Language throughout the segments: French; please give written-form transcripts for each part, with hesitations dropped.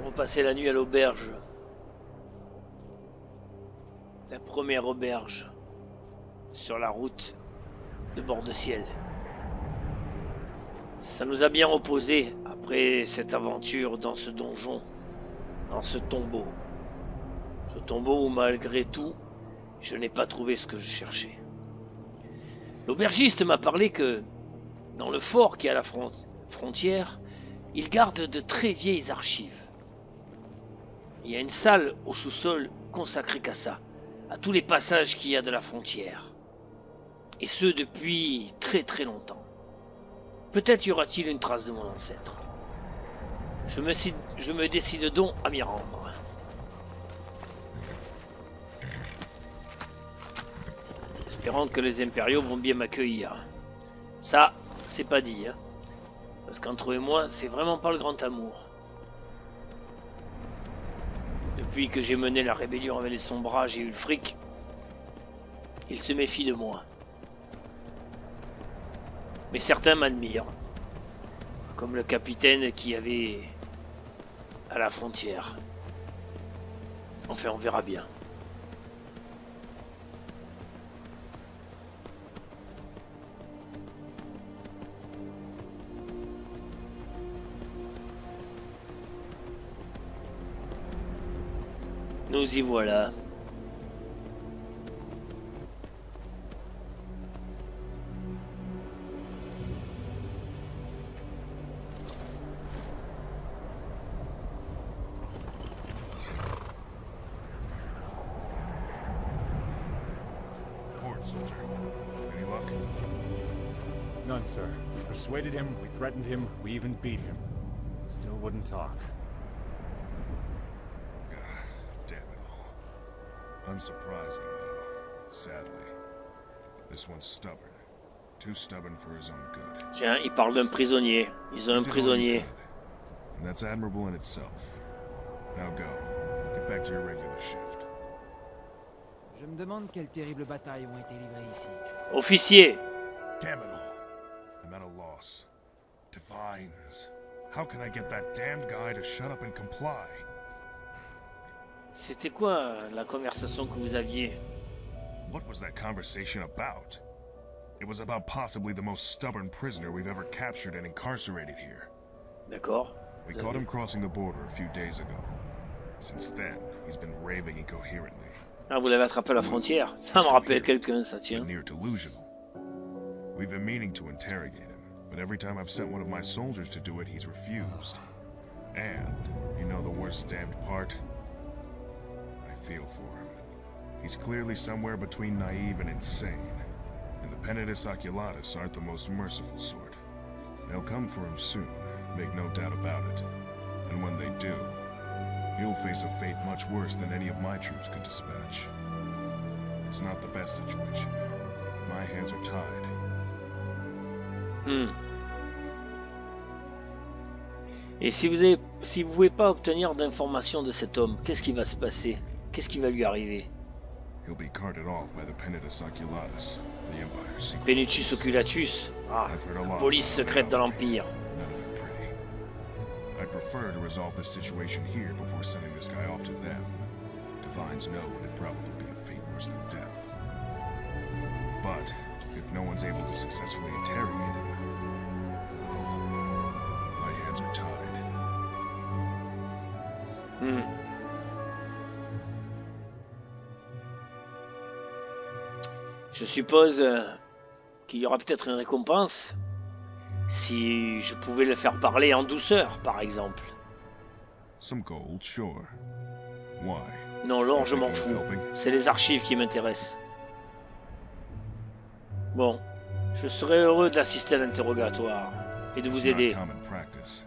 avons passé la nuit à l'auberge. La première auberge sur la route de bord de ciel. Ça nous a bien reposé après cette aventure dans ce donjon, dans ce tombeau. Ce tombeau où malgré tout, je n'ai pas trouvé ce que je cherchais. L'aubergiste m'a parlé que dans le fort qui est à la frontière, il garde de très vieilles archives. Il y a une salle au sous-sol consacrée qu'à ça, à tous les passages qu'il y a de la frontière. Et ce depuis très très longtemps. Peut-être y aura-t-il une trace de mon ancêtre. Je me décide donc à m'y rendre. Espérant que les impériaux vont bien m'accueillir. Ça, c'est pas dit, hein. Parce qu'entre eux et moi, c'est vraiment pas le grand amour. Depuis que j'ai mené la rébellion avec les sombrages et Ulfric, ils se méfient de moi. Mais certains m'admirent. Comme le capitaine qui avait à la frontière. Enfin, on verra bien. Nous y voilà. Soldier. Any luck? None, sir. We persuaded him, we threatened him, we even beat him. Still wouldn't talk. Damn it all. Unsurprising, though. Sadly. This one's stubborn. Too stubborn for his own good. Tiens, il parle d'un prisonnier. Ils ont un prisonnier. And that's admirable in itself. Now go. Get back to your regular shift. Je me demande quelles terribles batailles ont été livrées ici. Officier! Damn it all. I'm at a loss. Divines. How can I get that damned guy to shut up and comply? C'était quoi la conversation que vous aviez? What was that conversation about? It was about possibly the most stubborn prisoner we've ever captured and incarcerated here. D'accord. We caught him crossing the border a few days ago. Since then, he's been raving incoherently. Ah, vous l'avez attrapé à la frontière. Ça me rappelle quelqu'un, ça tient. Near delusional. We've been meaning to interrogate him, but every time I've sent one of my soldiers to do it, he's refused. And, you know the worst damned part? I feel for him. He's clearly somewhere between naive and insane. And the Penitus Oculatus aren't the most merciful sort. They'll come for him soon, make no doubt about it. And when they do, he'll face a fate much worse than any of my troops could dispatch. It's not the best situation. My hands are tied. Et si vous pouvez pas obtenir d'informations de cet homme, qu'est-ce qui va se passer? Qu'est-ce qui va lui arriver? He'll be carted off by the Penitus Oculatus, the Empire's secret Penitus police. Oculatus. Ah, I've heard a lot police about secrète de it. l'Empire. None of it pretty. I'd prefer to resolve this situation here before sending this guy off to them. Divines know it'd probably be a fate worse than death. But if no one's able to successfully interrogate him, well, my hands are tied. Je suppose qu'il y aura peut-être une récompense si je pouvais le faire parler en douceur, par exemple. Some gold, sure. Why? Non, l'or, je m'en fous. C'est les archives qui m'intéressent. Bon, je serais heureux d'assister à l'interrogatoire et de vous aider. It's not common practice,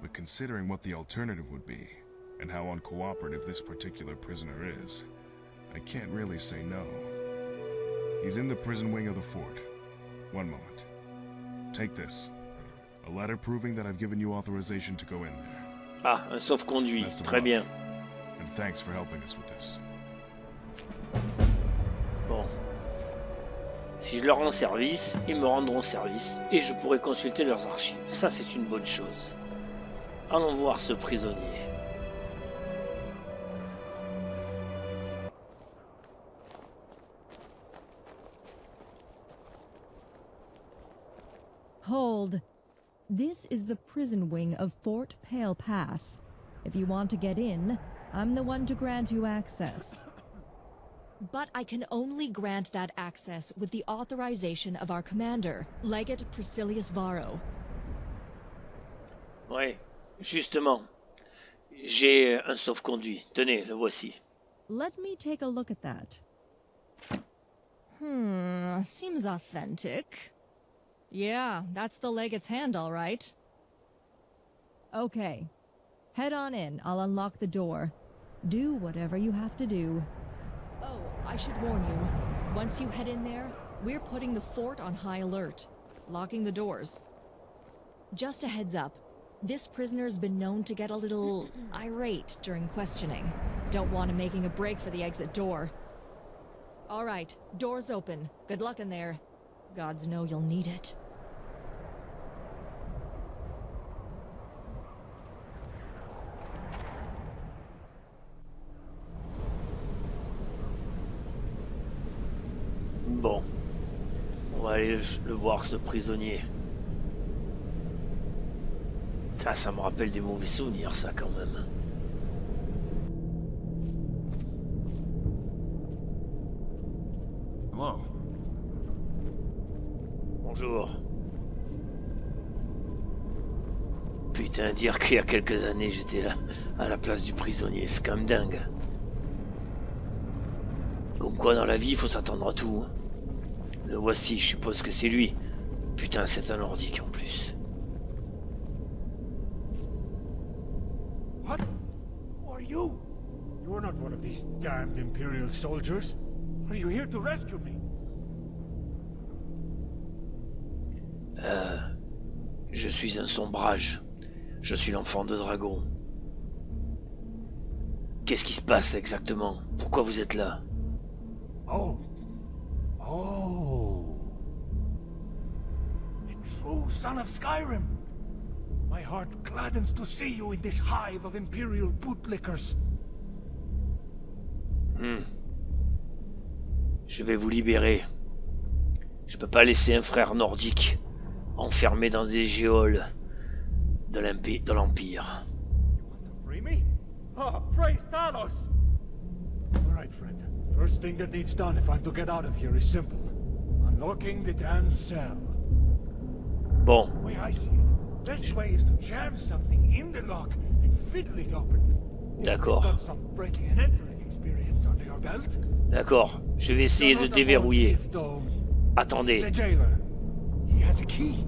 but considering what the alternative would be, and how uncooperative this particular prisoner is, I can't really say no. He's in the prison wing of the fort. One moment. Take this. A letter proving that I've given you authorization to go in there. Ah, un sauf-conduit. Best of Très luck. bien. And thanks for helping us with this. Bon. Si je leur rends service, ils me rendront service et je pourrai consulter leurs archives. Ça, c'est une bonne chose. Allons voir ce prisonnier. Hold. This is the prison wing of Fort Pale Pass. If you want to get in, I'm the one to grant you access. But I can only grant that access with the authorization of our commander, Legate Priscillius Varro. Ouais, justement. J'ai un sauf-conduit. Tenez, le voici. Let me take a look at that. Seems authentic. Yeah, that's the Legate's hand, all right. Okay. Head on in, I'll unlock the door. Do whatever you have to do. Oh, I should warn you. Once you head in there, we're putting the fort on high alert. Locking the doors. Just a heads up. This prisoner's been known to get a little irate during questioning. Don't want him making a break for the exit door. All right, doors open. Good luck in there. Gods know you'll need it. Bon. On va aller le voir, ce prisonnier. Ça me rappelle des mauvais souvenirs, ça, quand même. Hello. Bonjour. Putain, dire qu'il y a quelques années, j'étais là, à la place du prisonnier, c'est quand même dingue. Comme quoi, dans la vie, il faut s'attendre à tout. Hein. Le voici, je suppose que c'est lui. Putain, c'est un nordique en plus. What? Who are you? You're not one of these damned Imperial soldiers. Are you here to rescue me? Je suis un sombrage. Je suis l'enfant de dragon. Qu'est-ce qui se passe exactement? Pourquoi vous êtes là? Oh. Oh. A true son of Skyrim. My heart gladdens to see you in this hive of Imperial bootlickers. Je vais vous libérer. Je peux pas laisser un frère nordique enfermé dans des géoles de l'Empire. You want to free me? Oh, praise Talos! All right, friend. First thing that needs done if I'm to get out of here is simple. Unlocking the damn cell. Bon, The way I see it, best way is to jam something in the lock and fiddle it open. If D'accord. you've got some breaking and entering experience under your belt. d'accord. Je vais essayer de déverrouiller. Attendez. The jailer. He has a key.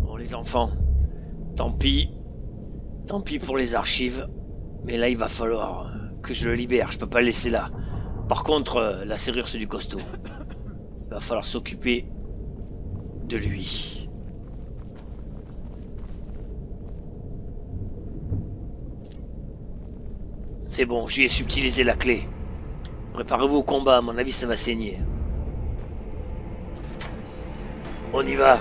Bon, les enfants. Tant pis. Tant pis pour les archives. Mais là, il va falloir que je le libère. Je peux pas le laisser là. Par contre, la serrure, c'est du costaud. Il va falloir s'occuper de lui. C'est bon, j'y ai subtilisé la clé. Préparez-vous au combat, à mon avis ça va saigner. On y va.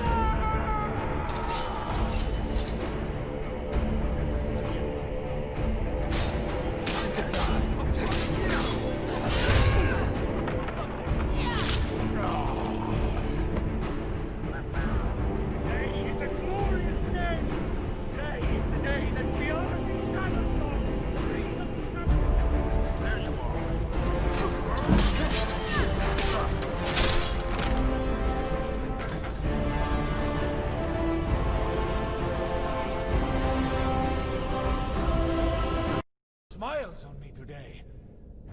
Smiles on me today.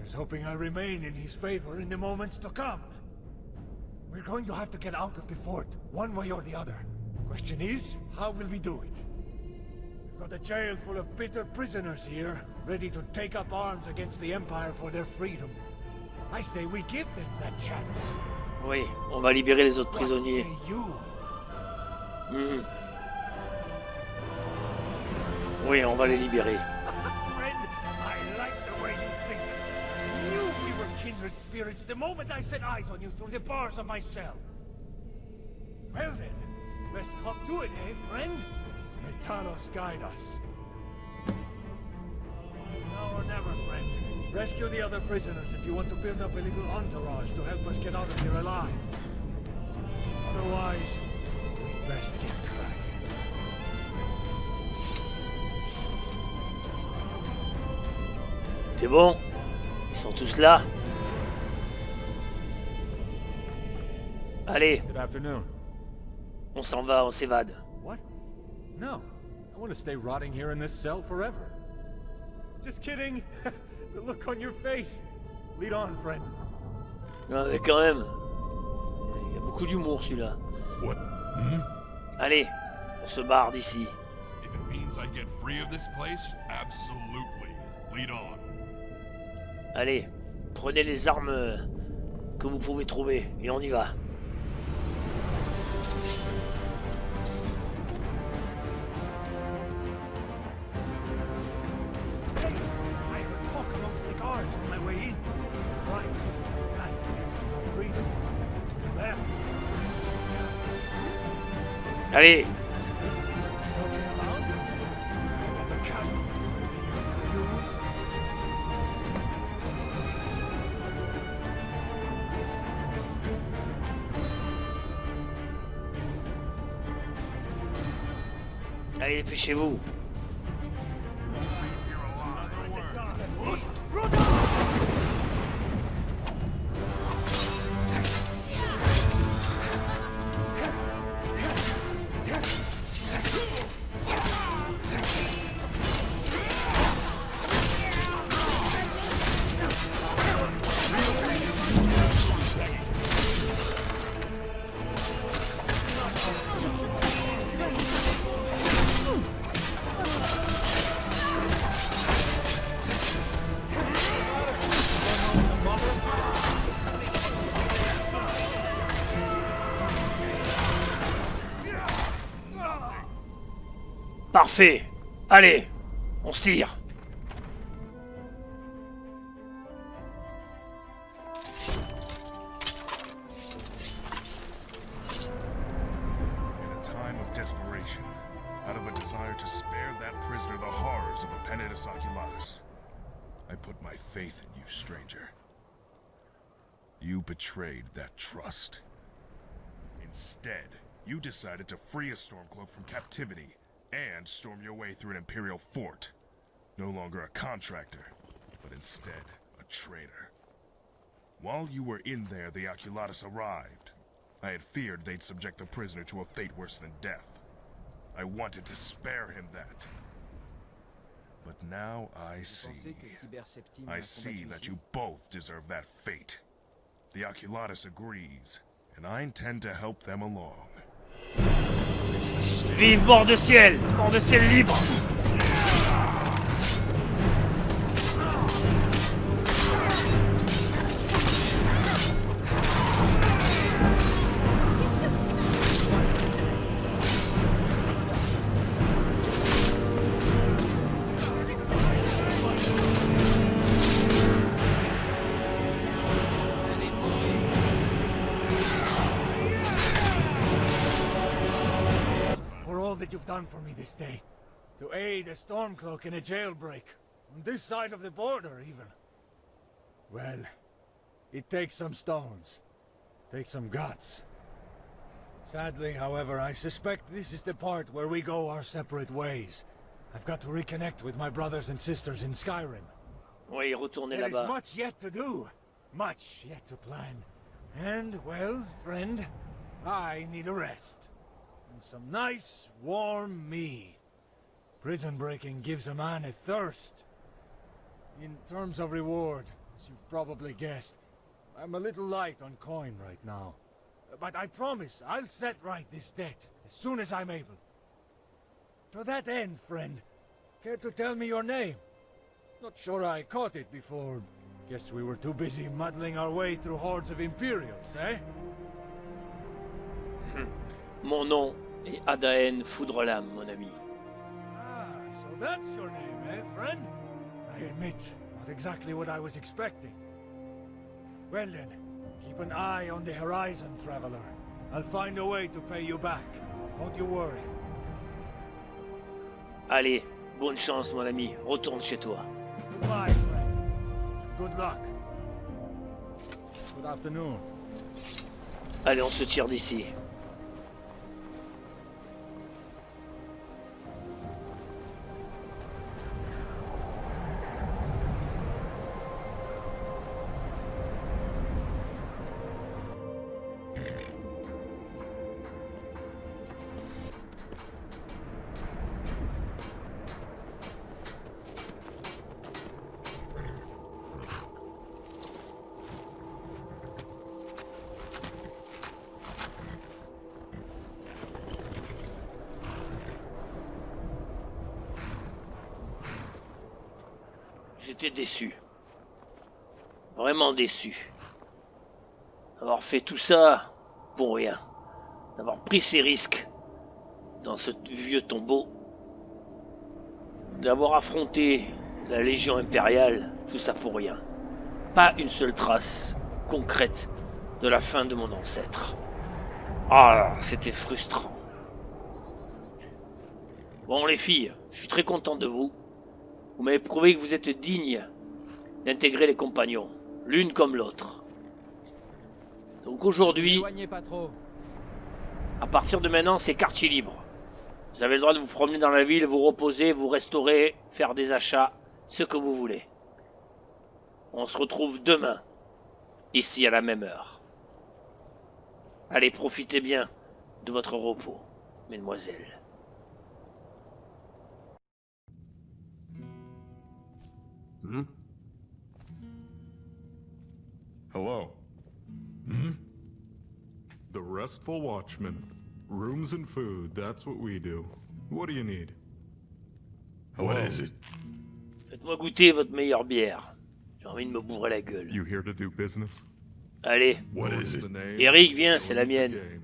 He's hoping I remain in his favor in the moments to come. We're going to have to get out of the fort, one way or the other. Question is, how will we do it? We've got a jail full of bitter prisoners here, ready to take up arms against the Empire for their freedom. I say we give them that chance. Oui, on va libérer les autres What prisonniers. say you? Oui, on va les libérer. Friend, I like the way you think. Knew we were kindred spirits the moment I set eyes on you through the bars of my cell. Well then, let's hop to it, eh, friend? May Talos guide us. It's now or never, friend. Rescue the other prisoners if you want to build up a little entourage to help us get out of here alive. Otherwise, we best get cracking. C'est bon? Ils sont tous là? Allez, Good afternoon. on s'en va, on s'évade. What? No. I want to stay rotting here in this cell forever. Just kidding. The look on your face. Lead on, friend. Non, mais quand même, il y a beaucoup d'humour celui-là. What? Allez, on se barre d'ici. If it means I get free of this place, absolutely. Lead on. Allez, prenez les armes que vous pouvez trouver et on y va. I heard talk amongst the guards on my way in. To the right. That leads to our freedom. To the left. Allez, Skulking around in there. And then the cabin. Use. allez, dépêchez-vous. Parfait. Allez, on se tire. In a time of desperation, out of a desire to spare that prisoner the horrors of the Penitus Oculatus, I put my faith in you, stranger. You betrayed that trust. Instead, you decided to free a Stormcloak from captivity and storm your way through an Imperial fort. No longer a contractor, but instead a traitor. While you were in there, the Oculatus arrived. I had feared they'd subject the prisoner to a fate worse than death. I wanted to spare him that. But now I see. I see that you both deserve that fate. The Oculatus agrees, and I intend to help them along. Vive mort de ciel libre. For all that you've done for me this day. To aid a Stormcloak in a jailbreak. On this side of the border, even. Well, it takes some stones. Takes some guts. Sadly, however, I suspect this is the part where we go our separate ways. I've got to reconnect with my brothers and sisters in Skyrim. Oui, retournez There is là-bas. much yet to do. Much yet to plan. And, well, friend, I need a rest. And some nice, warm mead. Prison breaking gives a man a thirst. In terms of reward, as you've probably guessed, I'm a little light on coin right now. But I promise I'll set right this debt as soon as I'm able. To that end, friend, care to tell me your name? Not sure I caught it before. Guess we were too busy muddling our way through hordes of Imperials, eh? Mon nom est Adaen Foudrelame, mon ami. Ah, so that's your name, eh, friend? I admit, not exactly what I was expecting. Well then, keep an eye on the horizon, traveler. I'll find a way to pay you back. Don't you worry. Allez, bonne chance, mon ami. Retourne chez toi. Goodbye, friend. Good luck. Good afternoon. Allez, on se tire d'ici. J'étais déçu. Vraiment déçu. D'avoir fait tout ça pour rien. D'avoir pris ces risques dans ce vieux tombeau. D'avoir affronté la Légion impériale, tout ça pour rien. Pas une seule trace concrète de la fin de mon ancêtre. Ah, c'était frustrant. Bon les filles, je suis très content de vous. Vous m'avez prouvé que vous êtes dignes d'intégrer les compagnons, l'une comme l'autre. Donc aujourd'hui, Éloignez pas trop. à partir de maintenant, c'est quartier libre. Vous avez le droit de vous promener dans la ville, vous reposer, vous restaurer, faire des achats, ce que vous voulez. On se retrouve demain, ici à la même heure. Allez, profitez bien de votre repos, mesdemoiselles. Hello. The Restful Watchman. Rooms and food, that's what we do. What do you need? What is it? Faites-moi goûter votre meilleure bière. J'ai envie de me bourrer la gueule. You here to do business? Allez, What is it? The name, Eric, viens, c'est la wins the mienne. game.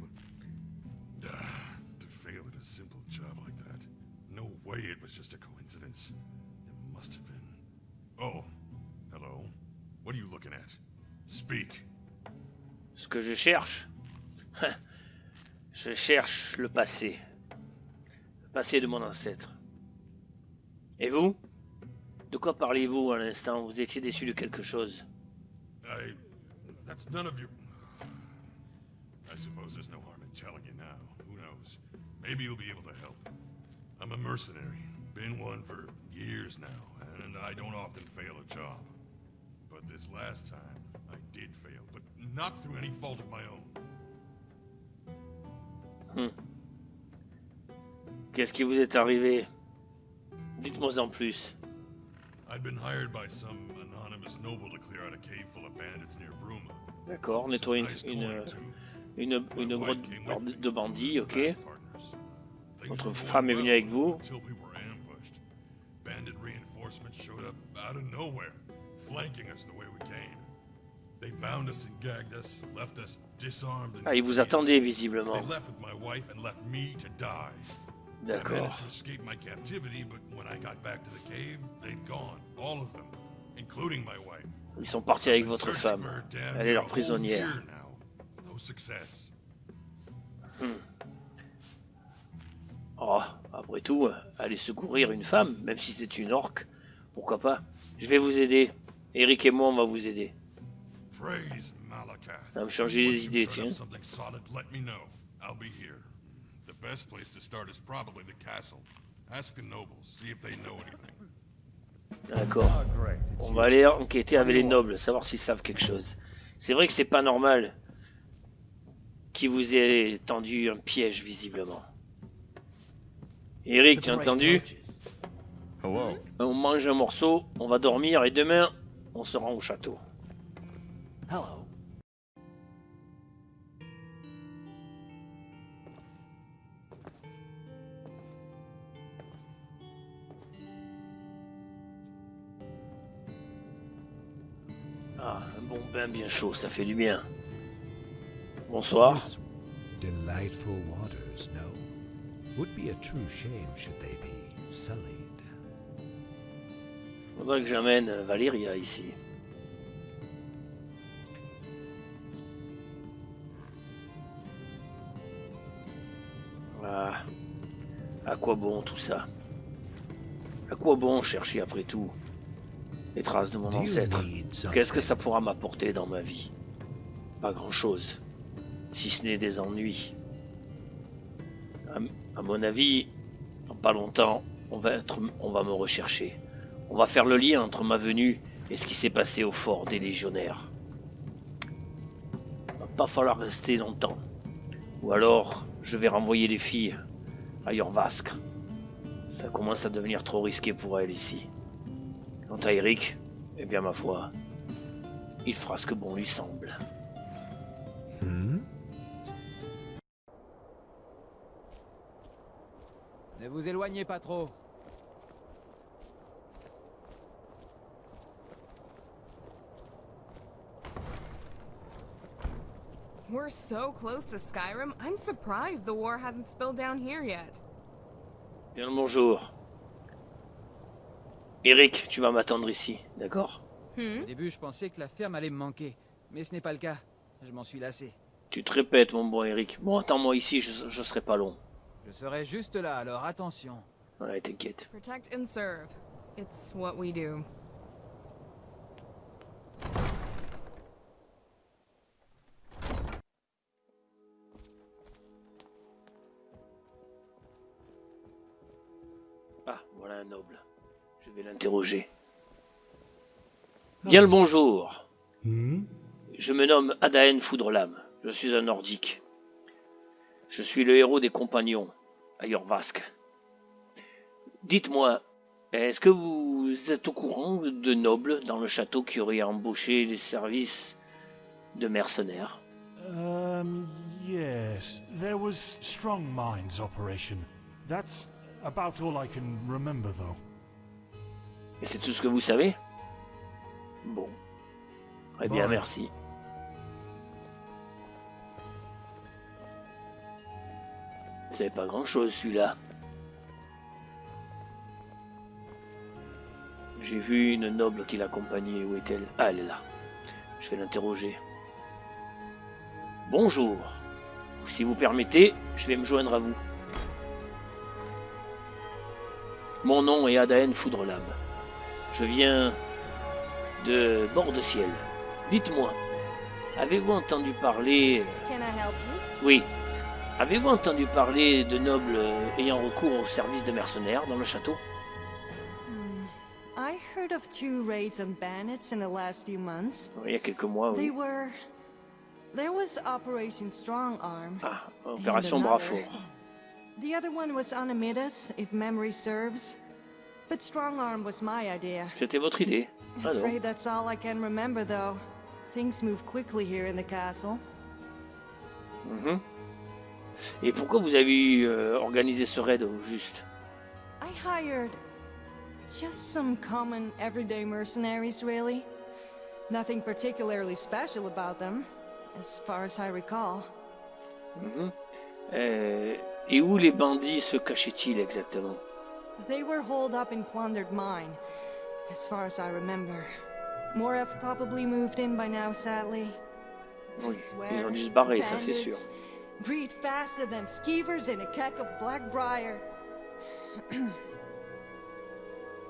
To fail at a simple job like that. No way it was just a coincidence. It must have been. Oh, hello. What are you looking at? Speak. Ce que je cherche, je cherche le passé. Le passé de mon ancêtre. Et vous? De quoi parlez-vous à l'instant? Vous étiez déçu de quelque chose. That's none of your. I suppose there's no harm in telling you now. Who knows? Maybe you'll be able to help. I'm a mercenary. Been one for years now, and I don't often fail a job. But this last time, I did fail, but not through any fault of my own. Qu'est-ce qui vous est arrivé? Dites-moi en plus. I'd been hired by some anonymous noble to clear out a cave full of bandits near Bruma. D'accord, nettoyer une grotte de bandits, ok. Votre femme est venue avec vous. Until we were ambushed. Bandit reinforcements showed up out of nowhere, flanking us the way we came. They bound us and gagged us, left us disarmed and Ah, ils vous attendaient visiblement. They left with my wife and left me to die. I D'accord. managed to escape my captivity, but when I got back to the cave, they'd gone, all of them, including my wife. Ils sont partis avec Been votre searching femme. for her damn Elle est near leur a whole prisonnière. year now. No success. Oh, après tout, aller secourir une femme, même si c'est une orque, pourquoi pas? Je vais vous aider. Eric et moi, on va vous aider. Praise Malacath. Ça va me changer Once les you idées, turn up tiens. something solid, let me know. I'll be here. The best place to start is probably the castle. Ask the nobles, see if they know anything. D'accord. On va aller enquêter avec les nobles, savoir s'ils savent quelque chose. C'est vrai que c'est pas normal qu'il vous ait tendu un piège, visiblement. Eric, tu as entendu? Hello. On mange un morceau, on va dormir et demain, on se rend au château. Hello. Ah, un bon bain bien chaud, ça fait du bien. Bonsoir. Delightful waters, no? Would be a true shame should they be sullied. Faudrait que j'amène Valyria ici. Ah, à quoi bon tout ça? À quoi bon chercher après tout les traces de mon Do you ancêtre? need Qu'est-ce que something? ça pourra m'apporter dans ma vie? Pas grand-chose, si ce n'est des ennuis. À mon avis, dans pas longtemps, on va me rechercher. On va faire le lien entre ma venue et ce qui s'est passé au fort des légionnaires. Il va pas falloir rester longtemps. Ou alors, je vais renvoyer les filles à Jorvaskr. Ça commence à devenir trop risqué pour elle ici. Quant à Eric, eh bien ma foi, il fera ce que bon lui semble. Hmm? Ne vous éloignez pas trop. We're so close to Skyrim, I'm surprised the war hasn't spilled down here yet. Bien le bonjour. Eric, tu vas m'attendre ici, d'accord? Au début, je pensais que la ferme allait me manquer, mais ce n'est pas le cas. Je m'en suis lassé. Tu te répètes, mon bon Eric. Bon, attends-moi ici, je serai pas long. Je serai juste là, alors attention. Ouais, t'inquiète. Protect and serve. It's what we do. Ah, voilà un noble. Je vais l'interroger. Bien le bonjour. Je me nomme Adaen Foudrelame. Je suis un nordique. Je suis le héros des compagnons, à Jorvask. Dites-moi, est-ce que vous êtes au courant de nobles dans le château qui auraient embauché des services de mercenaires? Yes. There was Strong Minds operation. That's about all I can remember, though. Et c'est tout ce que vous savez? Bon. Très bien, Ouais. merci. C'est pas grand-chose, celui-là. J'ai vu une noble qui l'accompagnait. Où est-elle? Ah, elle est là. Je vais l'interroger. Bonjour. Si vous permettez, je vais me joindre à vous. Mon nom est Adaen Foudrelame. Je viens de Bord-de-Ciel. Dites-moi, avez-vous entendu parler... Can I help you? Oui. Avez-vous entendu parler de nobles ayant recours au service de mercenaires dans le château? I heard of 2 raids on bandits in the last few months. Il y a quelques mois, They oui. were... There was Operation Strong Arm. Ah, Opération And Bras another. Fort. The other one was on Amidas, if memory serves. But Strong Arm was my idea. C'était votre idée? Ah non. Afraid that's all I can remember, though. Things move quickly here in the castle. Mhm. Et pourquoi vous avez organisé ce raid au juste? I hired just some common everyday mercenaries, really. Nothing particularly special about them, as far as I recall. Mhm. Et où les bandits se cachaient-ils exactement? They were holed up in plundered mine, as far as I remember. More have probably moved in by now, sadly. I Oui, swear, ils ont dû se barrer, ça c'est sûr. bandits breed faster than skeevers in a keck of Blackbriar.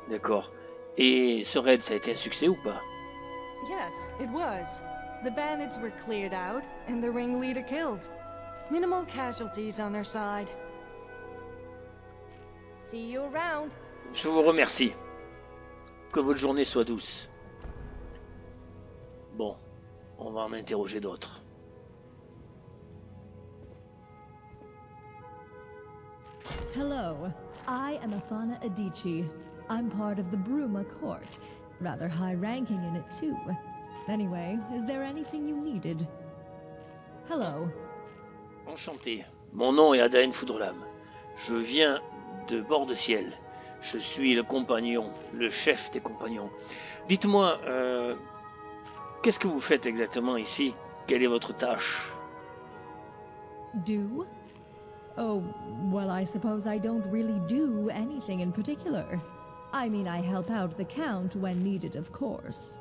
D'accord. Et ce raid, ça a été un succès ou pas? Yes, it was. The bandits were cleared out, and the ringleader killed. Minimal casualties on their side. See you around. Je vous remercie. Que votre journée soit douce. Bon, on va en interroger d'autres. Hello, I am Afana Adichie. I'm part of the Bruma court. Rather high ranking in it, too. Anyway, is there anything you needed? Hello. Enchanté. Mon nom est Adaen Foudrelame. Je viens de Bord-de-Ciel. Je suis le compagnon, le chef des compagnons. Dites-moi, qu'est-ce que vous faites exactement ici? Quelle est votre tâche? Do? Oh, well, I suppose I don't really do anything in particular. I mean, I help out the Count when needed, of course.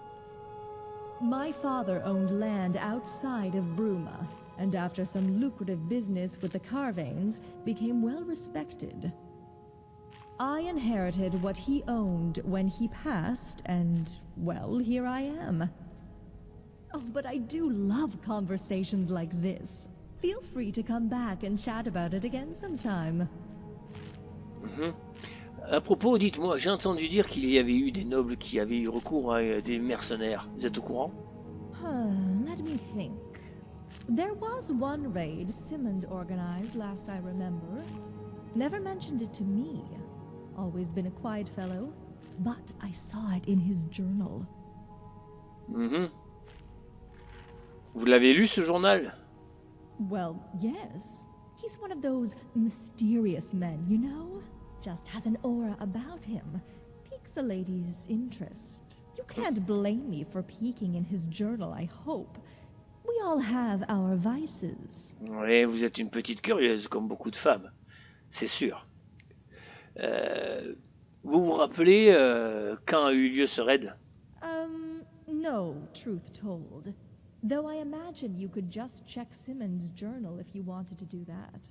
My father owned land outside of Bruma, and after some lucrative business with the Carvanes, became well respected. I inherited what he owned when he passed, and, well, here I am. Oh, but I do love conversations like this. Feel free to come back and chat about it again sometime. Mhm. À propos, dites-moi, j'ai entendu dire qu'il y avait eu des nobles qui avaient eu recours à des mercenaires. Vous êtes au courant? Let me think. There was one raid Simond organized last I remember. Never mentioned it to me. Always been a quiet fellow, but I saw it in his journal. Mhm. Vous l'avez lu, ce journal? Well, yes. He's one of those mysterious men, you know? Just has an aura about him. Piques a lady's interest. You can't blame me for peeking in his journal, I hope. We all have our vices. Oui, vous êtes une petite curieuse, comme beaucoup de femmes. C'est sûr. Vous vous rappelez quand a eu lieu ce raid? No, truth told. Though I imagine you could just check Simmons' journal if you wanted to do that.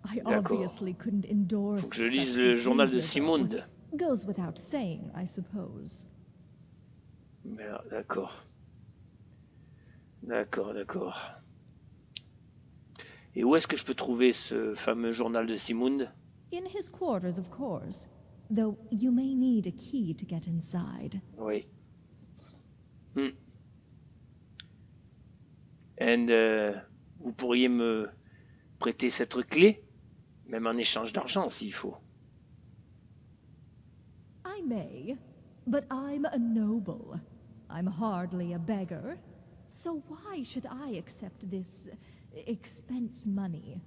I obviously couldn't endorse Faut que je lise such le journal de behavior, Simonde. though. Goes without saying, I suppose. Merde, d'accord. D'accord. Et où est-ce que je peux trouver ce fameux journal de Simonde? In his quarters, of course. Though you may need a key to get inside. Oui. And vous pourriez me prêter cette clé, même en échange d'argent s'il faut. I may, but I'm a noble. I'm hardly a beggar. So why should I accept this expense money?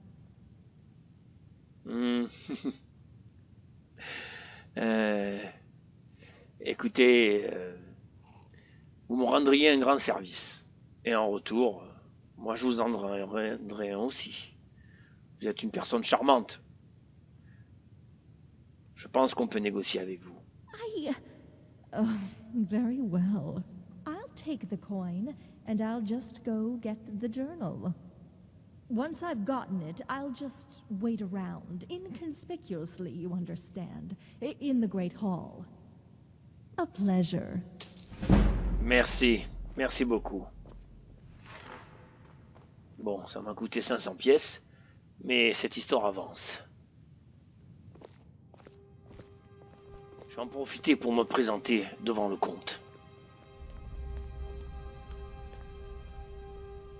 Écoutez, vous me rendriez un grand service. Et en retour, moi je vous en rendrai un aussi. Vous êtes une personne charmante. Je pense qu'on peut négocier avec vous. Oh, very well. I'll take the coin, and I'll just go get the journal. Once I've gotten it, I'll just wait around, inconspicuously, you understand, in the Great Hall. A pleasure. Merci beaucoup. Bon, ça m'a coûté 500 pièces, mais cette histoire avance. Je vais en profiter pour me présenter devant le comte.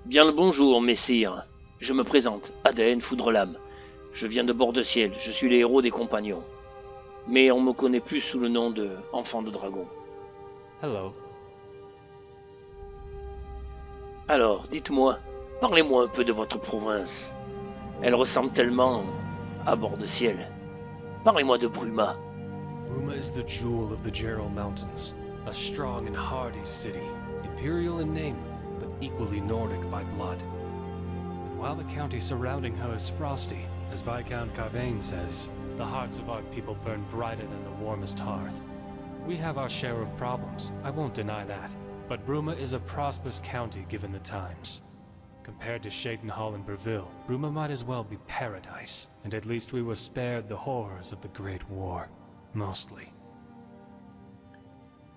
Bien le bonjour, messire. Je me présente, Aden Foudrelame. Je viens de Bord-de-Ciel, je suis le héros des compagnons. Mais on me connaît plus sous le nom de Enfant de Dragon. Hello. Alors, dites-moi, parlez-moi un peu de votre province. Elle ressemble tellement à Bord-de-Ciel. Parlez-moi de Bruma. Bruma is the jewel of the Gerald Mountains, a strong and hardy city, imperial in name, but equally Nordic by blood. And while the county surrounding her is frosty, as Viscount Carvain says, the hearts of our people burn brighter than the warmest hearth. We have our share of problems, I won't deny that, but Bruma is a prosperous county given the times. Compared to Shadenhall and Breville, Bruma might as well be paradise, and at least we were spared the horrors of the Great War. Mostly.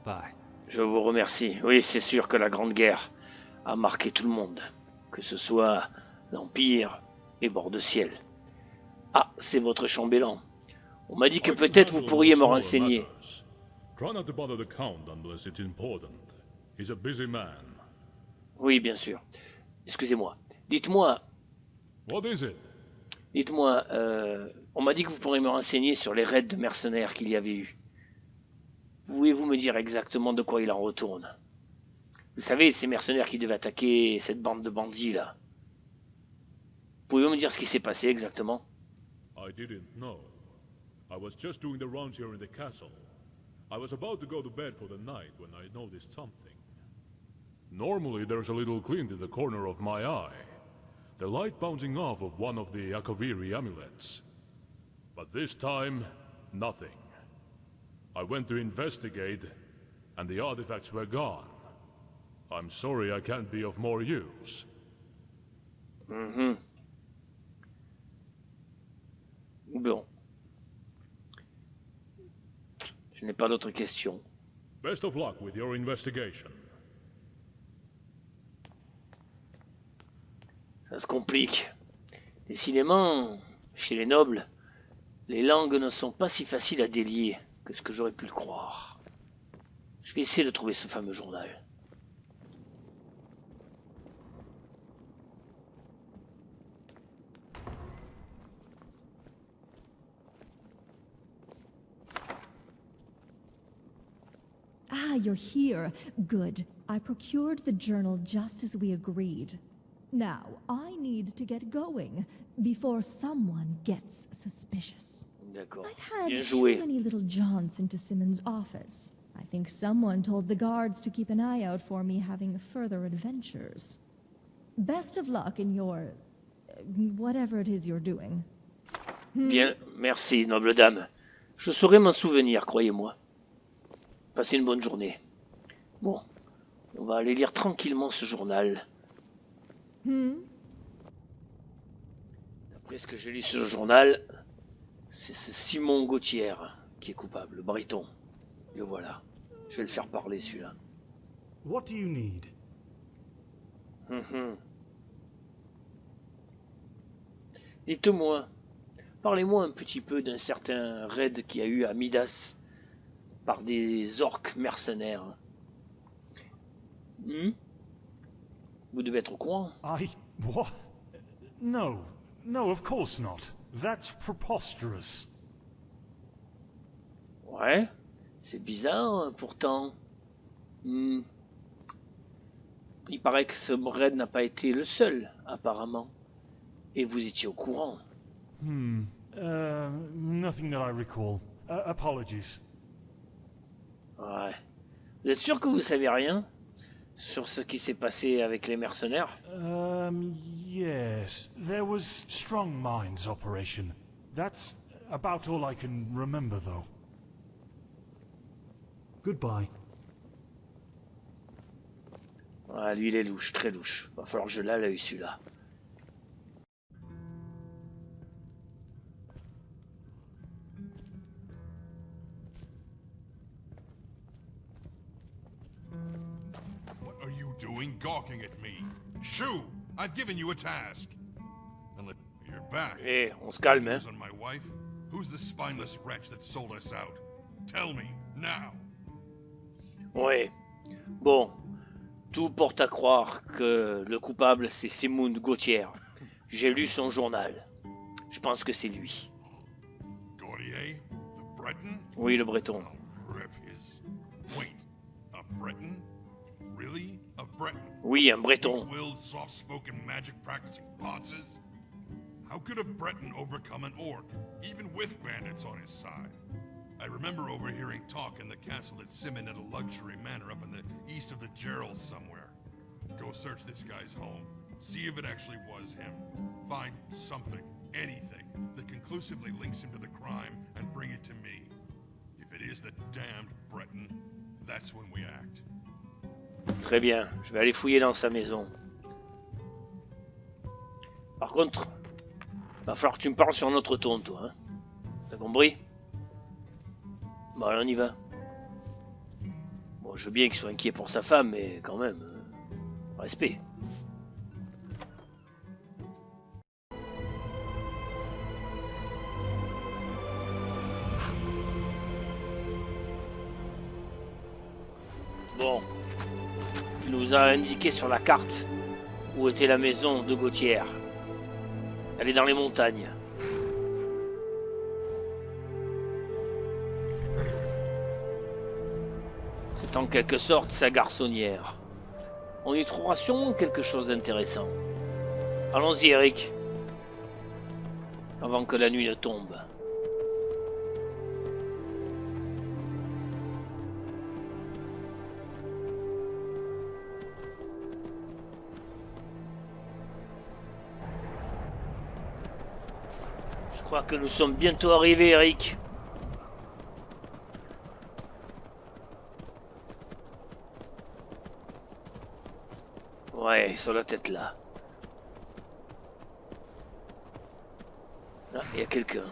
Bye. Je vous remercie. Oui, c'est sûr que la Grande Guerre a marqué tout le monde, que ce soit l'Empire et Bord-de-Ciel. Ah, c'est votre chambellan. On m'a dit que peut-être vous pourriez me renseigner. Try not to bother the Count unless it's important. He's a busy man. Oui, bien sûr. Excusez-moi. Dites-moi. What is it? Dites-moi, on m'a dit que vous pourriez me renseigner sur les raids de mercenaires qu'il y avait eu. Pouvez-vous me dire exactement de quoi il en retourne? Vous savez, ces mercenaires qui devaient attaquer cette bande de bandits là. Pouvez-vous me dire ce qui s'est passé exactement? I didn't know. I was just doing the rounds here in the castle. I was about to go to bed for the night when I noticed something. Normally there's a little glint in the corner of my eye. The light bouncing off of one of the Akaviri amulets. But this time, nothing. I went to investigate, and the artifacts were gone. I'm sorry I can't be of more use. Bon. Je n'ai pas d'autres questions. Best of luck with your investigation. Ça se complique. Décidément, chez les nobles, les langues ne sont pas si faciles à délier que ce que j'aurais pu le croire. Je vais essayer de trouver ce fameux journal. Ah, you're here. Good. I procured the journal just as we agreed. Now, I need to get going before someone gets suspicious. D'accord. I've had Bien too joué. many little jaunts into Simmons' office. I think someone told the guards to keep an eye out for me having further adventures. best of luck in your... whatever it is you're doing. Bien, merci, noble dame. Je saurai m'en souvenir, croyez-moi. Passez une bonne journée. Bon, on va aller lire tranquillement ce journal. D'après ce que j'ai lu sur le journal, c'est ce Simon Gauthier qui est coupable, le Breton. Le voilà. Je vais le faire parler, celui-là. What do you need? Dites-moi, parlez-moi un petit peu d'un certain raid qu'il y a eu à Midas par des orques mercenaires. Vous devez être au courant. What? No, of course not. That's preposterous. Ouais, c'est bizarre, pourtant. Il paraît que ce raid n'a pas été le seul, apparemment. Et vous étiez au courant. Nothing that I recall. Apologies. Ouais. Vous êtes sûr que vous savez rien sur ce qui s'est passé avec les mercenaires? Yes. There was Strong Minds operation. That's about all I can remember, though. Goodbye. Ouais, lui il est louche, très louche. Va falloir que je l'aille celui-là. Doing gawking at me. Shoo! I've given you a task. And you're back. Eh, on se calme, hein. On my wife? Who's the spineless wretch that sold us out? Tell me, now. Ouais. Bon. Tout porte à croire que le coupable, c'est Simon Gauthier. J'ai lu son journal. Je pense que c'est lui. Gauthier? The Breton? Oui, le Breton. Rip his... Wait. A Breton? Really? A Breton? Oui, un Breton. Willed, soft-spoken, magic-practicing ponces? How could a Breton overcome an orc, even with bandits on his side? I remember overhearing talk in the castle that Simon had a luxury manor up in the east of the Gerald somewhere. Go search this guy's home. See if it actually was him. Find something, anything, that conclusively links him to the crime and bring it to me. If it is the damned Breton, that's when we act. Très bien, je vais aller fouiller dans sa maison. Par contre, va falloir que tu me parles sur notre ton, toi. Hein. T'as compris? Bon, allez, on y va. Bon, je veux bien qu'il soit inquiet pour sa femme, mais quand même, respect. Bon. Il nous a indiqué sur la carte où était la maison de Gauthier. Elle est dans les montagnes. C'est en quelque sorte sa garçonnière. On y trouvera sûrement quelque chose d'intéressant. Allons-y, Eric. Avant que la nuit ne tombe. Je crois que nous sommes bientôt arrivés, Eric. Ouais, sur la tête là. Ah, il y a quelqu'un.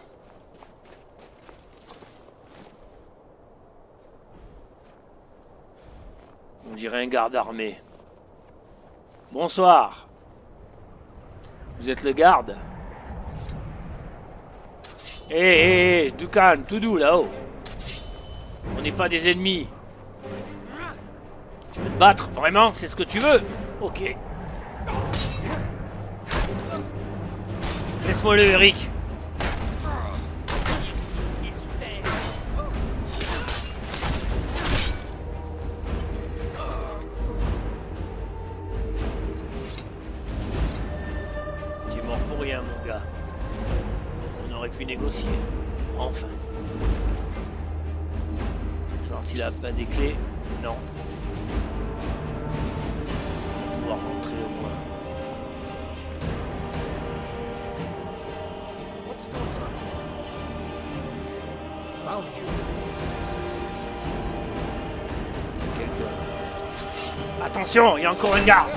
On dirait un garde armé. Bonsoir. Vous êtes le garde? Hé, du calme, tout doux là-haut. On n'est pas des ennemis. Tu veux te battre? Vraiment? C'est ce que tu veux? Ok. Laisse-moi le, Eric. Tu es mort pour rien, mon gars. On aurait pu négocier. Enfin. Genre, il a pas des clés? Non. Pouvoir rentrer au moins. Attention, il y a encore un garde.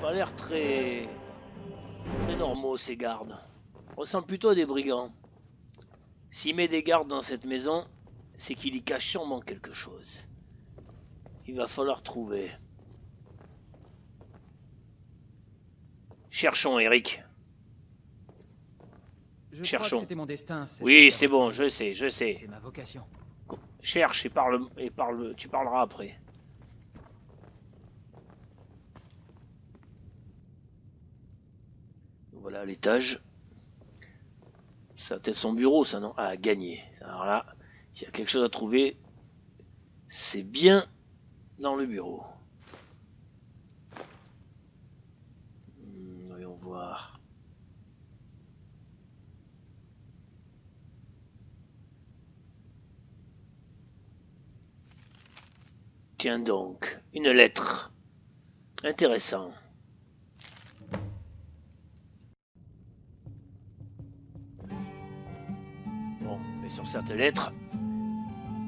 Pas l'air très normaux ces gardes. On ressemble plutôt à des brigands. S'il met des gardes dans cette maison, c'est qu'il y cache sûrement quelque chose. Il va falloir trouver. Cherchons, Eric. Je Cherchons. crois que c'était mon destin. Oui, c'est bon, je sais. C'est ma vocation. Cherche et parle, tu parleras après. Voilà l'étage. Ça va peut-être son bureau, ça, non? Ah, gagné. Alors là, s'il y a quelque chose à trouver, c'est bien dans le bureau. Voyons voir. Tiens donc, une lettre. Intéressant. Bon, mais sur cette lettre,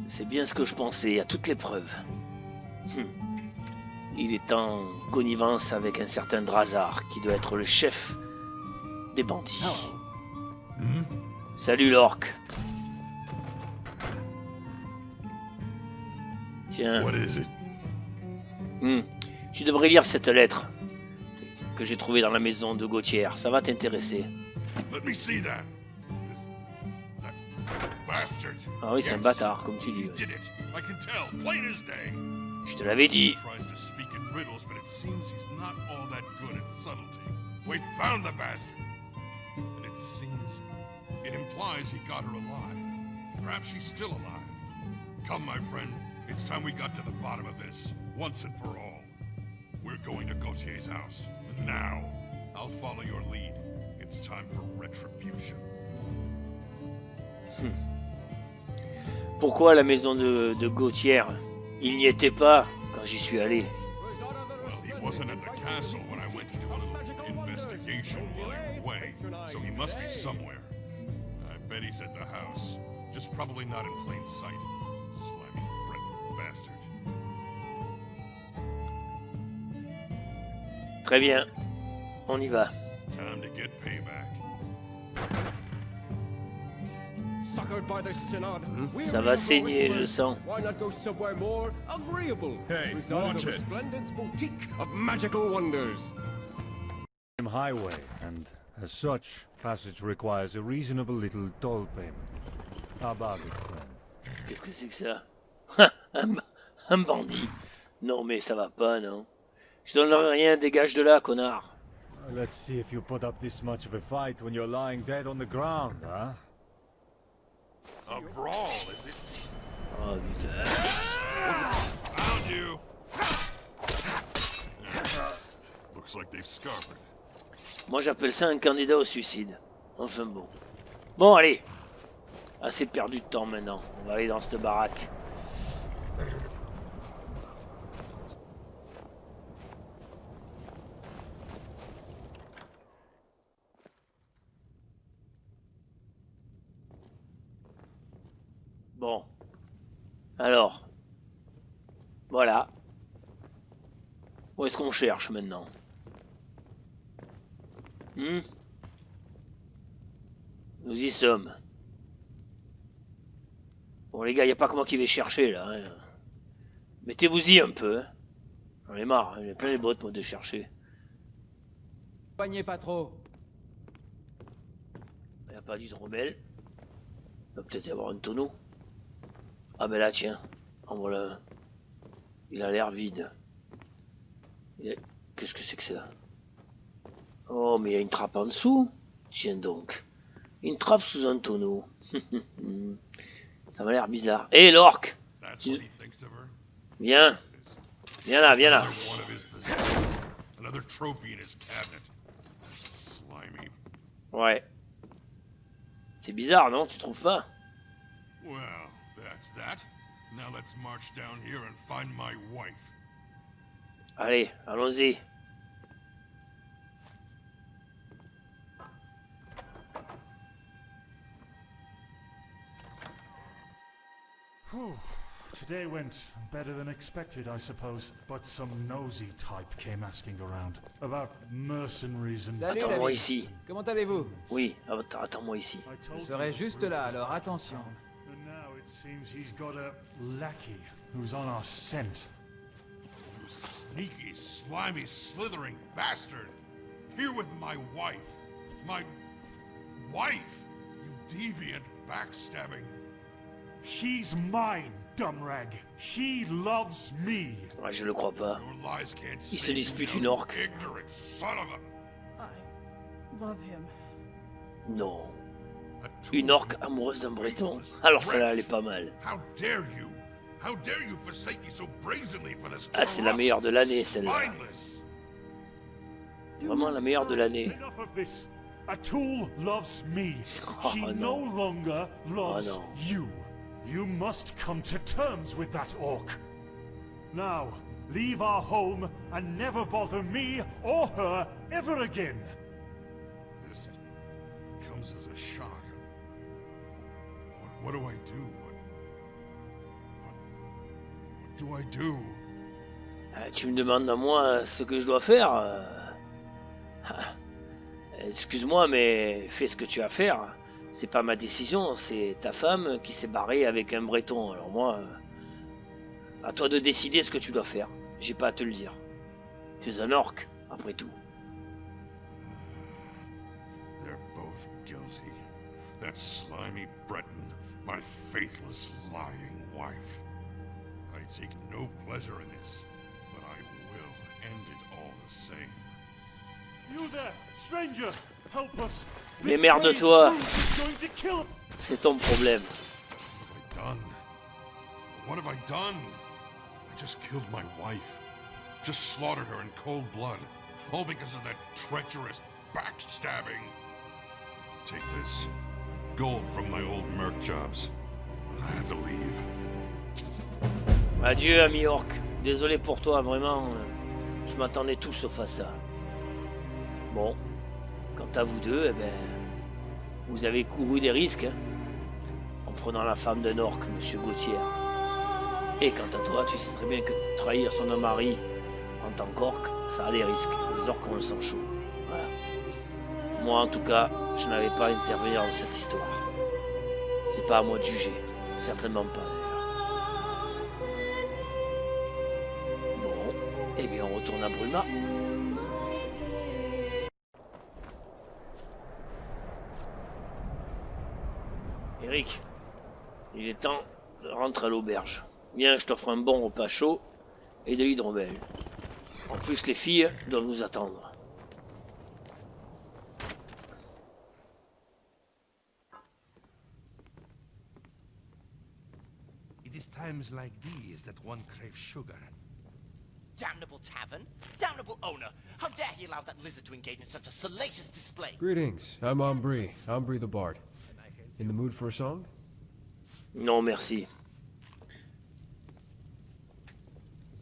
c'est bien ce que je pensais, il y a toutes les preuves. Il est en connivence avec un certain Drazar, qui doit être le chef des bandits. Salut l'orc. Tiens. Tu devrais lire cette lettre que j'ai trouvée dans la maison de Gauthier. Ça va t'intéresser. Ah oui, c'est un bâtard, comme tu dis. Je te l'avais dit. Come, my friend. It's time we got to the bottom of this, once and for all. We're going to Gauthier's house. And now, I'll follow your lead. It's time for retribution. Pourquoi la maison de Gauthier? Il n'y était pas quand j'y suis allé. Well, he wasn't at the castle when I went to do a little investigation while you were away, so he must be somewhere. I bet he's at the house, just probably not in plain sight. Slimy bastard. Très bien, on y va. Time to get payback. Ça va saigner, je sens. Why not go somewhere more agreeable? Hey, Resort watch of it. Resplendence Boutique of Magical Wonders. Highway, and as such, passage requires a reasonable little toll payment. How about it, friend? Qu'est-ce que c'est que ça? Un bandit. Non mais ça va pas, non? Je donnerai rien, dégage de là, connard. Let's see if you put up this much of a fight when you're lying dead on the ground, huh? A brawl, is it? Oh putain. Found you. Looks like they've scarpered. Moi j'appelle ça un candidat au suicide. Enfin bon. Bon allez. Assez perdu de temps maintenant. On va aller dans cette baraque. Bon. Alors. Voilà. Où est-ce qu'on cherche maintenant? Nous y sommes. Bon les gars, y a pas que moi qui vais chercher là. Hein. Mettez-vous-y un peu. Hein. J'en ai marre, j'ai plein les bottes moi de chercher. Poignez pas trop. Y a pas d'hydromel. Il va peut-être y avoir un tonneau. Ah ben là tiens, en voilà un. Il a l'air vide. Qu'est-ce que c'est que ça? Oh mais il y a une trappe en dessous. Tiens donc. Une trappe sous un tonneau. Ça m'a l'air bizarre. Hé hey, l'orc! Viens. Viens là, viens là. Ouais. C'est bizarre, non? Tu trouves pas? Well, that's that. Now let's march down here and find my wife. Allez, allons-y. Whew. Today went better than expected, I suppose. But some nosy type came asking around about mercenaries and... Salut Attends-moi l'ami. ici. Comment allez-vous? Oui, attends-moi ici. Je serai juste là, alors attention. And now it seems he's got a lackey who's on our scent. You sneaky, slimy, slithering bastard! Here with my wife! My wife! You deviant, backstabbing... She's mine, Dumrag. She loves me. Ouais, je le crois pas. Your lies can't Il se save dispute you, une orque. ignorant son of a... I love him. Non. Une orque amoureuse d'un breton. Alors celle-là, elle est pas mal. How dare you? How dare you forsake me so brazenly for this Ah, c'est la meilleure de l'année, celle-là. spineless... Vraiment la meilleure de l'année. Enough of this. Atul loves me. Oh, She no. no longer loves no. you. You must come to terms with that orc. Now, leave our home and never bother me or her ever again. This comes as a shock. What do I do? What do I do? Tu me demandes à moi ce que je dois faire Excuse-moi, mais fais ce que tu as à faire. C'est pas ma décision, c'est ta femme qui s'est barrée avec un breton. Alors moi, à toi de décider ce que tu dois faire. J'ai pas à te le dire. Tu es un orc, après tout. They're both guilty. That slimy Breton, my faithless, lying wife. I take no pleasure in this, but I will end it all the same. You there, stranger, help us. Mais merde-toi. C'est ton problème. What have I done? I just killed my wife. Just slaughtered her in cold blood. All because of that treacherous backstabbing. Take this. Gold from my old merc jobs. I have to leave. Adieu, ami orc. Désolé pour toi, vraiment. Je m'attendais tout sauf à ça. Bon. Quant à vous deux, eh ben, vous avez couru des risques, hein, en prenant la femme d'un orc, monsieur Gauthier. Et quant à toi, tu sais très bien que trahir son mari en tant qu'orc, ça a des risques. Les orcs ont le sang chaud. Voilà. Moi, en tout cas, je n'avais pas à intervenir dans cette histoire. C'est pas à moi de juger. Certainement pas, d'ailleurs. Bon. Eh bien, on retourne à Bruma. Eric, il est temps de rentrer à l'auberge. Viens, je t'offre un bon repas chaud et de l'hydromel. En plus, les filles doivent nous attendre. It is times like these that one craves sugar. Damnable tavern! Damnable owner! How dare he allow that lizard to engage in such a salacious display? Greetings, I'm Ambry the Bard. In the mood for a song? Non, merci.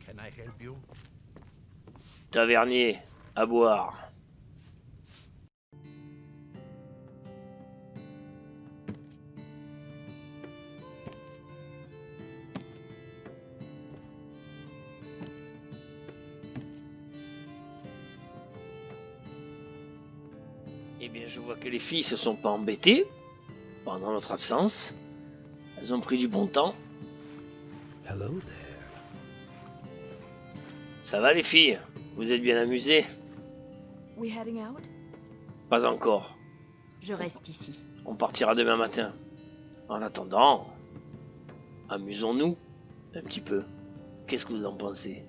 Can I help you? Tavernier, à boire. Eh bien, je vois que les filles se sont pas embêtées pendant notre absence. Elles ont pris du bon temps. Hello there. Ça va les filles? Vous êtes bien amusées? We heading out? Pas encore. Je reste ici. On partira demain matin. En attendant, amusons-nous un petit peu. Qu'est-ce que vous en pensez?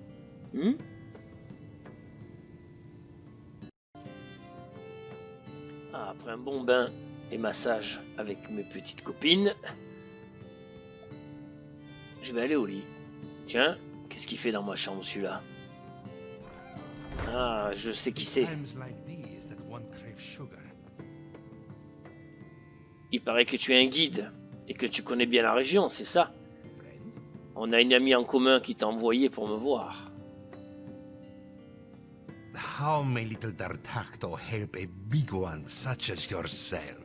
Après un bon bain et massage avec mes petites copines, je vais aller au lit. Tiens, qu'est-ce qu'il fait dans ma chambre celui-là? Ah, je sais qui c'est. Il paraît que tu es un guide et que tu connais bien la région, c'est ça? On a une amie en commun qui t'a envoyé pour me voir. How may little D'Artagnan help a big one such as yourself?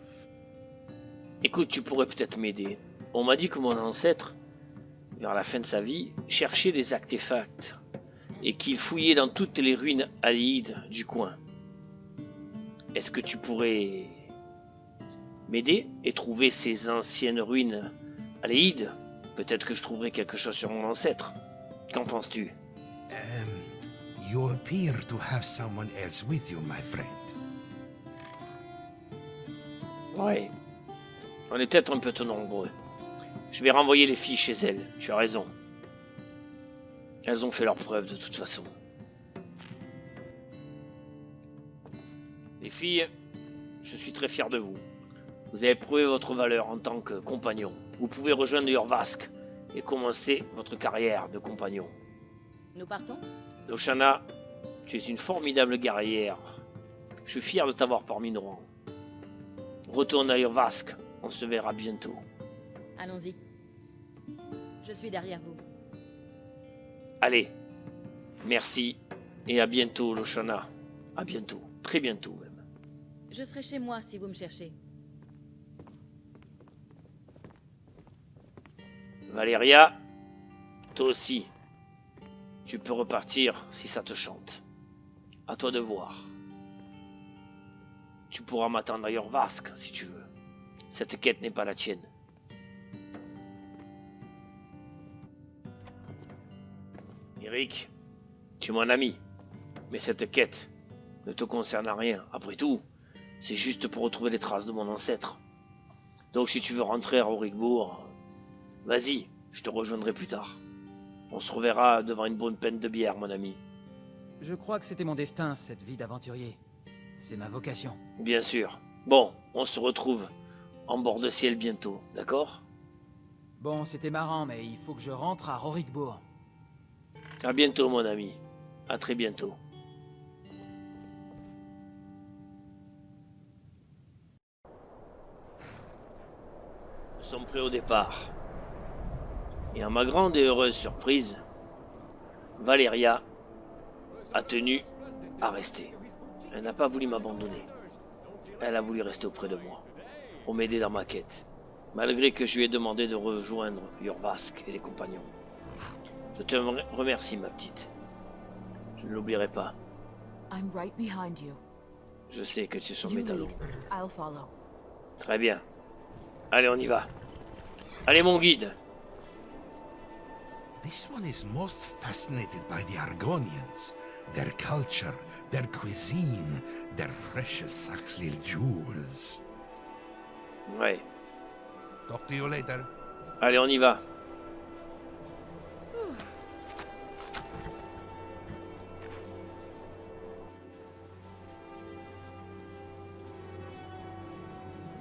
Écoute, tu pourrais peut-être m'aider. On m'a dit que mon ancêtre vers la fin de sa vie, cherchait les artefacts et qu'il fouillait dans toutes les ruines aléides du coin. Est-ce que tu pourrais m'aider et trouver ces anciennes ruines aléides? Peut-être que je trouverai quelque chose sur mon ancêtre. Qu'en penses-tu? You appear to have someone else with you, my friend. Ouais. On est peut-être un peu trop nombreux. Je vais renvoyer les filles chez elles. Tu as raison. Elles ont fait leurs preuves de toute façon. Les filles, je suis très fier de vous. Vous avez prouvé votre valeur en tant que compagnon. Vous pouvez rejoindre Jorvask et commencer votre carrière de compagnon. Nous partons? Loshana, tu es une formidable guerrière. Je suis fier de t'avoir parmi nos rangs. Retourne à Jorvask, on se verra bientôt. Allons-y. Je suis derrière vous. Allez, merci et à bientôt Loshana. À bientôt, très bientôt même. Je serai chez moi si vous me cherchez. Valeria, toi aussi. Tu peux repartir si ça te chante. À toi de voir. Tu pourras m'attendre à Jorvask si tu veux. Cette quête n'est pas la tienne. Eric, tu es mon ami. Mais cette quête ne te concerne à rien. Après tout, c'est juste pour retrouver les traces de mon ancêtre. Donc si tu veux rentrer à Aurigbourg, vas-y, je te rejoindrai plus tard. On se reverra devant une bonne pinte de bière, mon ami. Je crois que c'était mon destin, cette vie d'aventurier. C'est ma vocation. Bien sûr. Bon, on se retrouve en bord de ciel bientôt, d'accord? Bon, c'était marrant, mais il faut que je rentre à Rorikbourg. À bientôt, mon ami. À très bientôt. Nous sommes prêts au départ. Et à ma grande et heureuse surprise, Valeria a tenu à rester. Elle n'a pas voulu m'abandonner. Elle a voulu rester auprès de moi, pour m'aider dans ma quête, malgré que je lui ai demandé de rejoindre Jorvask et les compagnons. Je te remercie, ma petite. Je ne l'oublierai pas. I'm right behind you. Je sais que tu es sur mes talons. I'll follow. Très bien. Allez, on y va. Allez, mon guide. This one is most fascinated by the Argonians, their culture, their cuisine, their precious Saxlil jewels. Ouais. Talk to you later. Allez, on y va.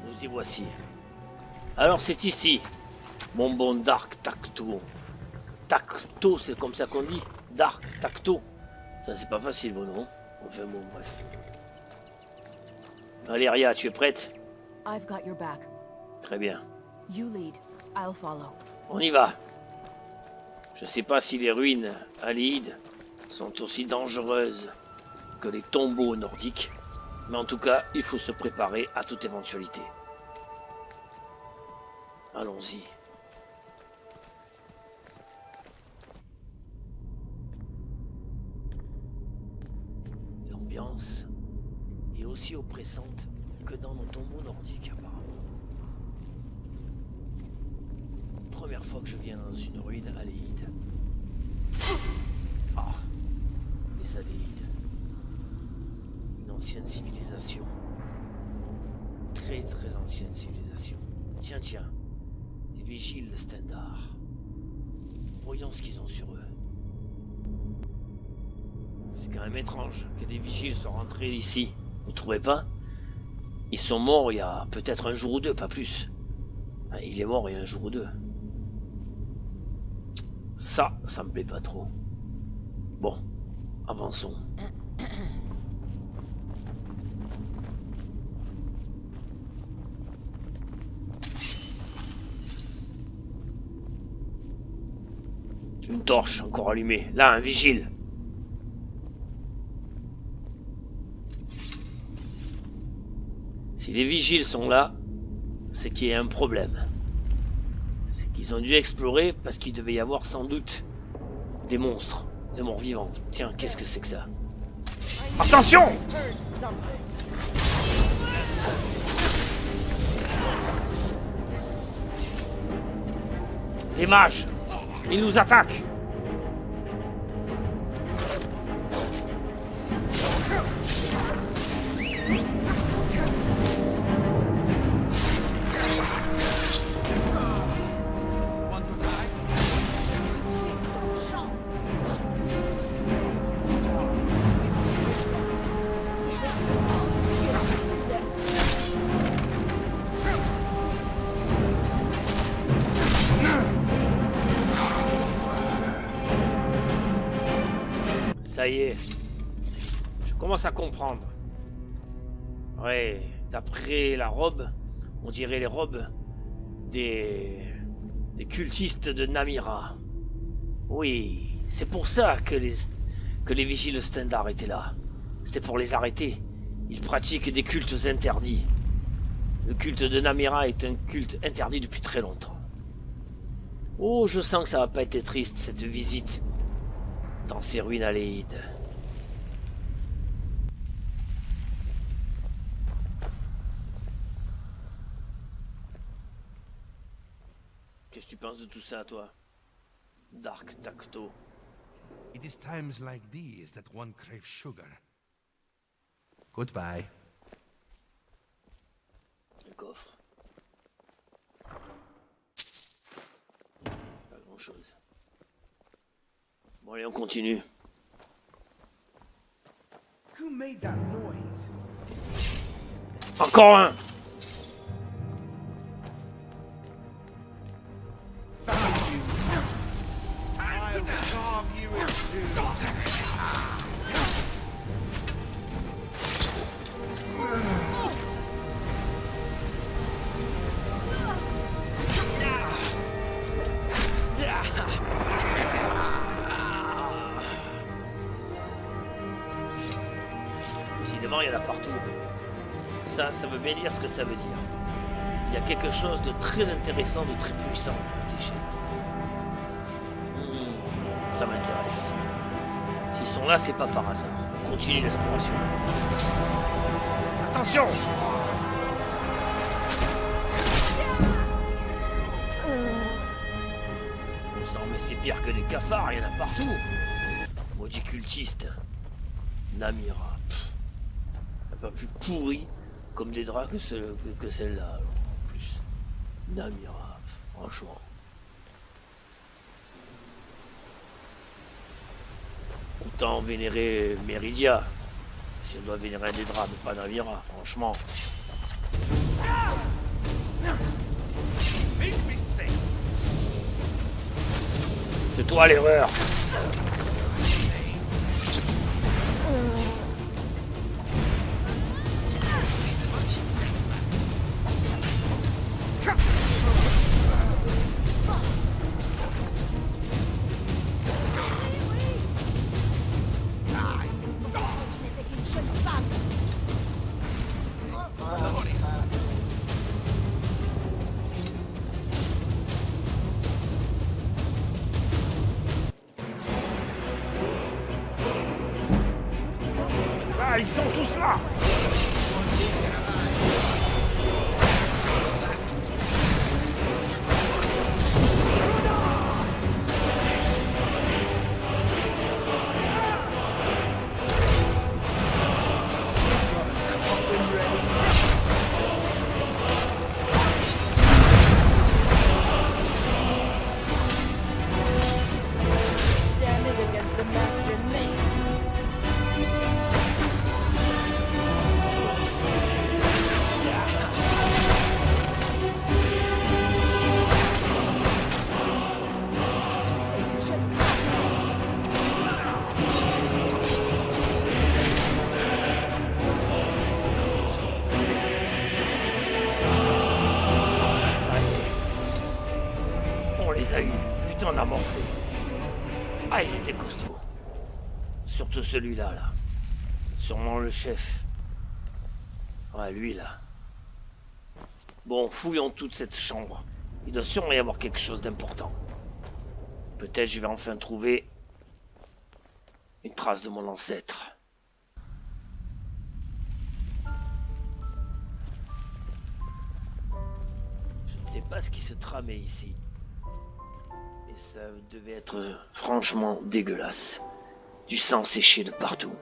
Nous y voici. Alors c'est ici, mon bon Dark Tacto. Tacto, c'est comme ça qu'on dit. Dark Tacto. Ça c'est pas facile, bon non. Enfin bon, bref. Valeria, tu es prête? I've got your back. Très bien. You lead. I'll follow. On y va. Je sais pas si les ruines aléides sont aussi dangereuses que les tombeaux nordiques, mais en tout cas, il faut se préparer à toute éventualité. Allons-y. L'ambiance est aussi oppressante que dans nos tombeaux nordiques apparemment. Première fois que je viens dans une ruine aléide. Ah, les Aléides. Une ancienne civilisation. Très ancienne civilisation. Tiens, des vigiles de Stendarr. Voyons ce qu'ils ont sur eux. C'est quand même étrange que des vigiles soient rentrés ici. Vous trouvez pas? Ils sont morts il y a peut-être un jour ou deux, pas plus. Il est mort il y a un jour ou deux. Ça me plaît pas trop. Bon, avançons. Une torche encore allumée. Là, un vigile. Si les vigiles sont là, c'est qu'il y a un problème. C'est qu'ils ont dû explorer parce qu'il devait y avoir sans doute des monstres, des morts vivants. Tiens, qu'est-ce que c'est que ça? Attention! Les mages! Ils nous attaquent! Ça y est, je commence à comprendre. Ouais, d'après la robe, on dirait les robes des cultistes de Namira. Oui, c'est pour ça que les vigiles Stendarr étaient là. C'était pour les arrêter. Ils pratiquent des cultes interdits. Le culte de Namira est un culte interdit depuis très longtemps. Oh, je sens que ça va pas être triste cette visite dans ces ruines aléides. Qu'est-ce que tu penses de tout ça, toi, Dark Tacto? It is times like these that one craves sugar. Goodbye. Le coffre. Pas grand-chose. Bon, allez, on continue. Who made that noise? Encore un! I'll carve you in two. Décidément, il y en a partout. Ça veut bien dire ce que ça veut dire. Il y a quelque chose de très intéressant, de très puissant à protéger. Ça m'intéresse. S'ils sont là, c'est pas par hasard. On continue l'exploration. Attention! On sent, mais c'est pire que des cafards, il y en a partout. Maudit cultiste. Namira. Elle n'est pas plus pourrie comme des draps que celle-là, alors, en plus. Namira, franchement. Autant vénérer Meridia. Si on doit vénérer des draps, mais pas Namira, franchement. C'est toi l'erreur. Ah, ils sont tous là. Standing against the master name. On les a eu. Putain, on a morflé. Ah, ils étaient costauds. Surtout celui-là, là. Sûrement le chef. Ouais, lui, là. Bon, fouillons toute cette chambre. Il doit sûrement y avoir quelque chose d'important. Peut-être je vais enfin trouver une trace de mon ancêtre. Je ne sais pas ce qui se tramait ici. Et ça devait être franchement dégueulasse. Du sang séché de partout.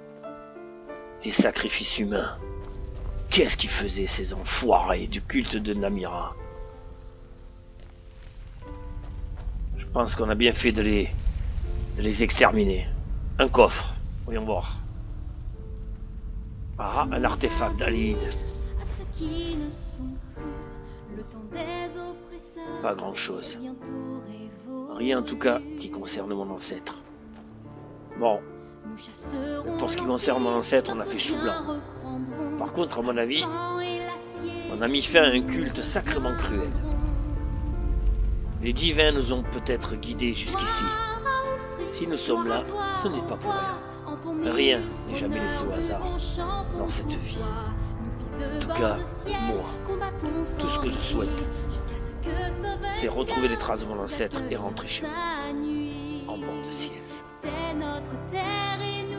Les sacrifices humains. Qu'est-ce qu'ils faisaient ces enfoirés du culte de Namira? Je pense qu'on a bien fait de les exterminer. Un coffre, voyons voir. Ah, un artefact d'Alid. Pas grand chose. Rien en tout cas qui concerne mon ancêtre. Bon. Pour ce qui concerne mon ancêtre, on a fait chou blanc. Par contre, à mon avis, on a mis fin à un culte sacrément cruel. Les divins nous ont peut-être guidés jusqu'ici. Si nous sommes là, ce n'est pas pour rien. Rien n'est jamais laissé au hasard dans cette vie. En tout cas, moi, tout ce que je souhaite, c'est retrouver les traces de mon ancêtre et rentrer chez moi, en bord de ciel. C'est notre terre et